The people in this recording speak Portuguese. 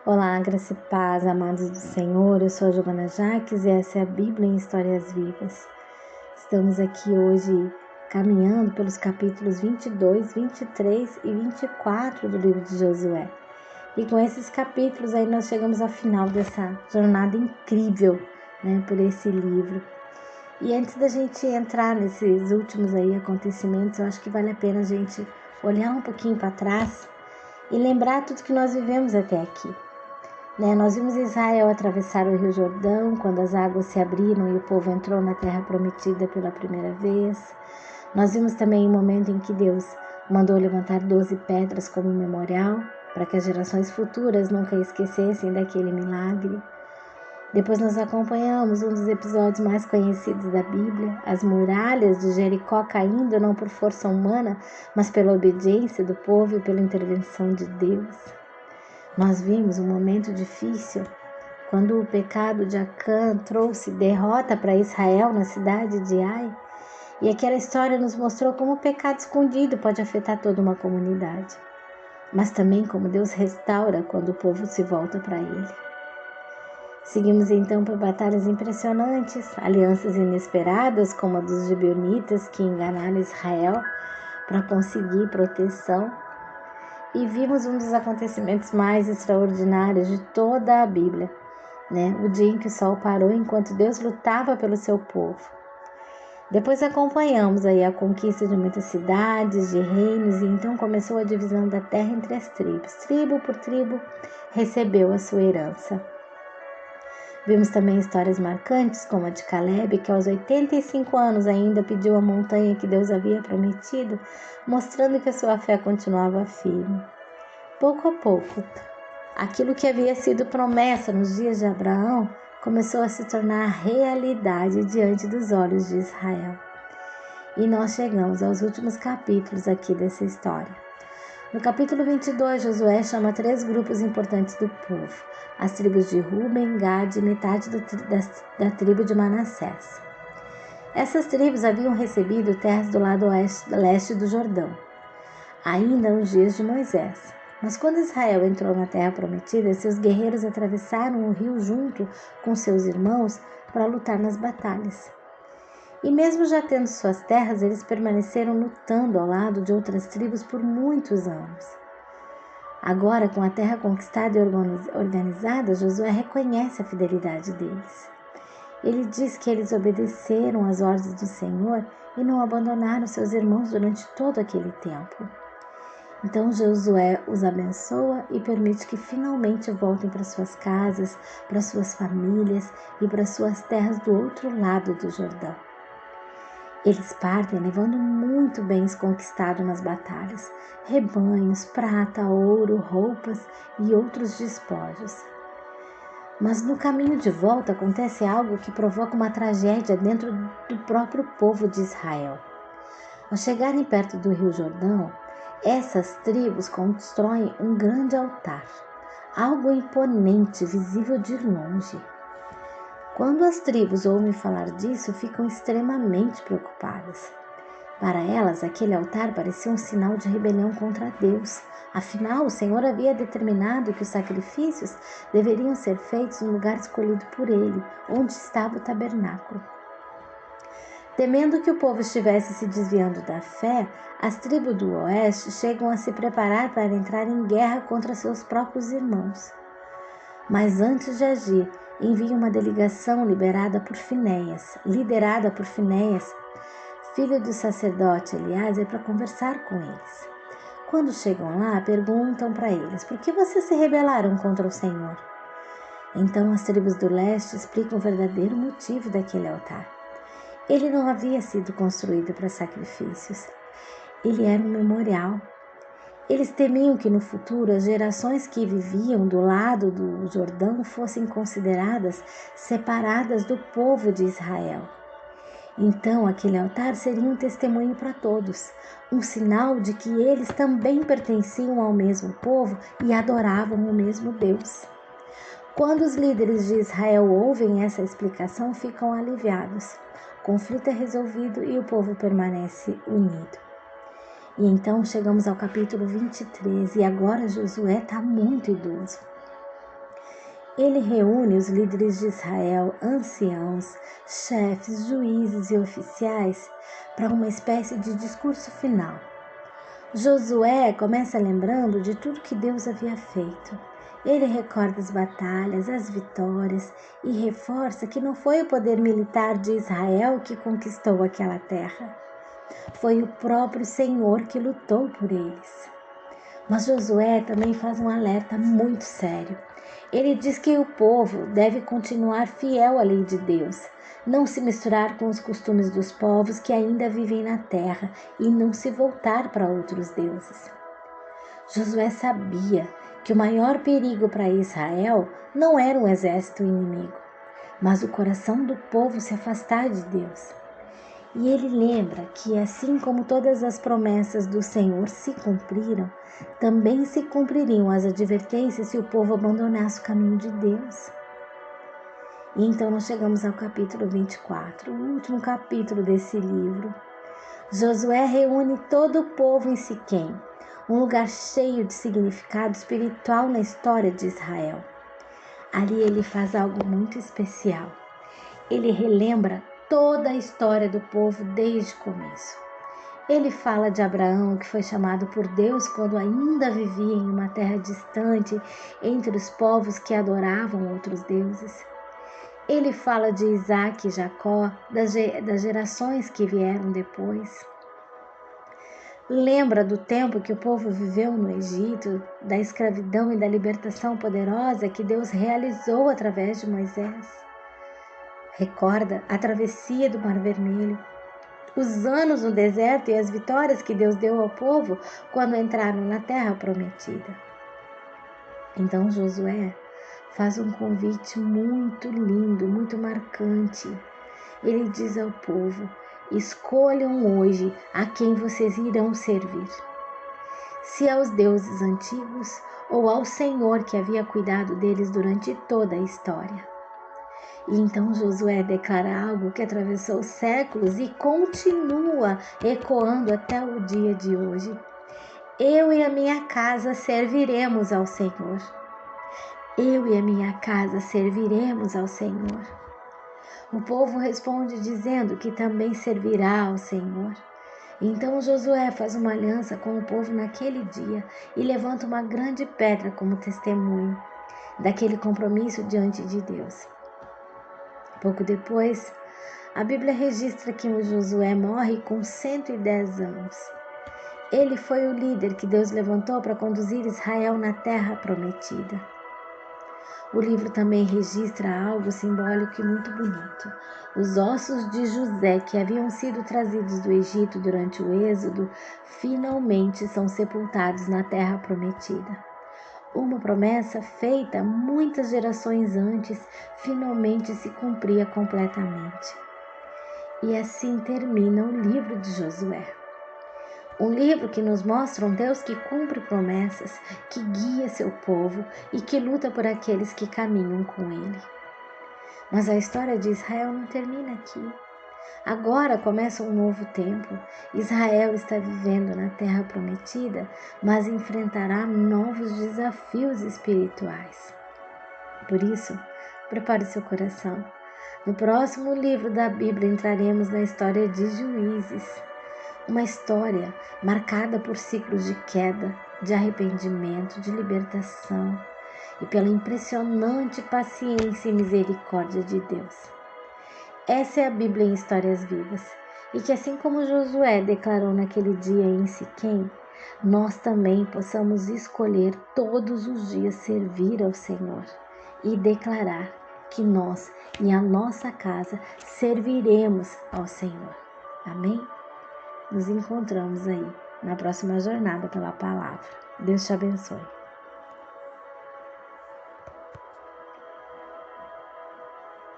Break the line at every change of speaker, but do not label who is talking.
Olá, graça e paz, amados do Senhor. Eu sou a Giovana Jaques e essa é a Bíblia em Histórias Vivas. Estamos aqui hoje caminhando pelos capítulos 22, 23 e 24 do livro de Josué. E com esses capítulos aí nós chegamos ao final dessa jornada incrível, por esse livro. E antes da gente entrar nesses últimos aí acontecimentos, eu acho que vale a pena a gente olhar um pouquinho para trás e lembrar tudo que nós vivemos até aqui. Nós vimos Israel atravessar o Rio Jordão quando as águas se abriram e o povo entrou na terra prometida pela primeira vez. Nós vimos também o momento em que Deus mandou levantar 12 pedras como memorial para que as gerações futuras nunca esquecessem daquele milagre. Depois nós acompanhamos um dos episódios mais conhecidos da Bíblia, as muralhas de Jericó caindo não por força humana, mas pela obediência do povo e pela intervenção de Deus. Nós vimos um momento difícil quando o pecado de Acã trouxe derrota para Israel na cidade de Ai. E aquela história nos mostrou como o pecado escondido pode afetar toda uma comunidade, mas também como Deus restaura quando o povo se volta para Ele. Seguimos então por batalhas impressionantes, alianças inesperadas como a dos gibeonitas que enganaram Israel para conseguir proteção. E vimos um dos acontecimentos mais extraordinários de toda a Bíblia, o dia em que o sol parou enquanto Deus lutava pelo seu povo. Depois acompanhamos aí a conquista de muitas cidades, de reinos, e então começou a divisão da terra entre as tribos. Tribo por tribo recebeu a sua herança. Vimos também histórias marcantes, como a de Caleb, que aos 85 anos ainda pediu a montanha que Deus havia prometido, mostrando que a sua fé continuava firme. Pouco a pouco, aquilo que havia sido promessa nos dias de Abraão começou a se tornar realidade diante dos olhos de Israel. E nós chegamos aos últimos capítulos aqui dessa história. No capítulo 22, Josué chama 3 grupos importantes do povo: as tribos de Ruben, Gad e metade da tribo de Manassés. Essas tribos haviam recebido terras do lado leste do Jordão, ainda nos dias de Moisés. Mas quando Israel entrou na terra prometida, seus guerreiros atravessaram o rio junto com seus irmãos para lutar nas batalhas. E mesmo já tendo suas terras, eles permaneceram lutando ao lado de outras tribos por muitos anos. Agora, com a terra conquistada e organizada, Josué reconhece a fidelidade deles. Ele diz que eles obedeceram às ordens do Senhor e não abandonaram seus irmãos durante todo aquele tempo. Então Josué os abençoa e permite que finalmente voltem para suas casas, para suas famílias e para suas terras do outro lado do Jordão. Eles partem levando muito bens conquistados nas batalhas: rebanhos, prata, ouro, roupas e outros despojos. Mas no caminho de volta acontece algo que provoca uma tragédia dentro do próprio povo de Israel. Ao chegarem perto do Rio Jordão, essas tribos constroem um grande altar, algo imponente, visível de longe. Quando as tribos ouvem falar disso, ficam extremamente preocupadas. Para elas, aquele altar parecia um sinal de rebelião contra Deus. Afinal, o Senhor havia determinado que os sacrifícios deveriam ser feitos no lugar escolhido por Ele, onde estava o tabernáculo. Temendo que o povo estivesse se desviando da fé, as tribos do oeste chegam a se preparar para entrar em guerra contra seus próprios irmãos. Mas antes de agir, enviam uma delegação liderada por Finéias, filho do sacerdote Eliáser, para conversar com eles. Quando chegam lá, perguntam para eles: por que vocês se rebelaram contra o Senhor? Então as tribos do leste explicam o verdadeiro motivo daquele altar. Ele não havia sido construído para sacrifícios. Ele era um memorial. Eles temiam que no futuro as gerações que viviam do lado do Jordão fossem consideradas separadas do povo de Israel. Então aquele altar seria um testemunho para todos, um sinal de que eles também pertenciam ao mesmo povo e adoravam o mesmo Deus. Quando os líderes de Israel ouvem essa explicação, ficam aliviados. O conflito é resolvido e o povo permanece unido. E então chegamos ao capítulo 23 e agora Josué está muito idoso. Ele reúne os líderes de Israel, anciãos, chefes, juízes e oficiais para uma espécie de discurso final. Josué começa lembrando de tudo que Deus havia feito. Ele recorda as batalhas, as vitórias e reforça que não foi o poder militar de Israel que conquistou aquela terra. Foi o próprio Senhor que lutou por eles. Mas Josué também faz um alerta muito sério. Ele diz que o povo deve continuar fiel à lei de Deus, não se misturar com os costumes dos povos que ainda vivem na terra e não se voltar para outros deuses. Josué sabia que o maior perigo para Israel não era um exército inimigo, mas o coração do povo se afastar de Deus. E ele lembra que assim como todas as promessas do Senhor se cumpriram, também se cumpririam as advertências se o povo abandonasse o caminho de Deus. E então nós chegamos ao capítulo 24, o último capítulo desse livro. Josué reúne todo o povo em Siquém, um lugar cheio de significado espiritual na história de Israel. Ali ele faz algo muito especial. Ele relembra toda a história do povo desde o começo. Ele fala de Abraão, que foi chamado por Deus quando ainda vivia em uma terra distante entre os povos que adoravam outros deuses. Ele fala de Isaac e Jacó, das gerações que vieram depois. Lembra do tempo que o povo viveu no Egito, da escravidão e da libertação poderosa que Deus realizou através de Moisés. Recorda a travessia do Mar Vermelho, os anos no deserto e as vitórias que Deus deu ao povo quando entraram na terra prometida. Então Josué faz um convite muito lindo, muito marcante. Ele diz ao povo: escolham hoje a quem vocês irão servir. Se aos deuses antigos ou ao Senhor que havia cuidado deles durante toda a história. E então Josué declara algo que atravessou séculos e continua ecoando até o dia de hoje. Eu e a minha casa serviremos ao Senhor. Eu e a minha casa serviremos ao Senhor. O povo responde dizendo que também servirá ao Senhor. Então Josué faz uma aliança com o povo naquele dia e levanta uma grande pedra como testemunho daquele compromisso diante de Deus. Pouco depois, a Bíblia registra que o Josué morre com 110 anos. Ele foi o líder que Deus levantou para conduzir Israel na terra prometida. O livro também registra algo simbólico e muito bonito. Os ossos de José, que haviam sido trazidos do Egito durante o Êxodo, finalmente são sepultados na terra prometida. Uma promessa feita muitas gerações antes finalmente se cumpria completamente. E assim termina o livro de Josué. Um livro que nos mostra um Deus que cumpre promessas, que guia seu povo e que luta por aqueles que caminham com ele. Mas a história de Israel não termina aqui. Agora começa um novo tempo. Israel está vivendo na terra prometida, mas enfrentará novos desafios espirituais. Por isso, prepare seu coração. No próximo livro da Bíblia entraremos na história de Juízes. Uma história marcada por ciclos de queda, de arrependimento, de libertação e pela impressionante paciência e misericórdia de Deus. Essa é a Bíblia em Histórias Vivas, e que assim como Josué declarou naquele dia em Siquém, nós também possamos escolher todos os dias servir ao Senhor e declarar que nós e a nossa casa serviremos ao Senhor. Amém? Nos encontramos aí na próxima jornada pela palavra. Deus te abençoe.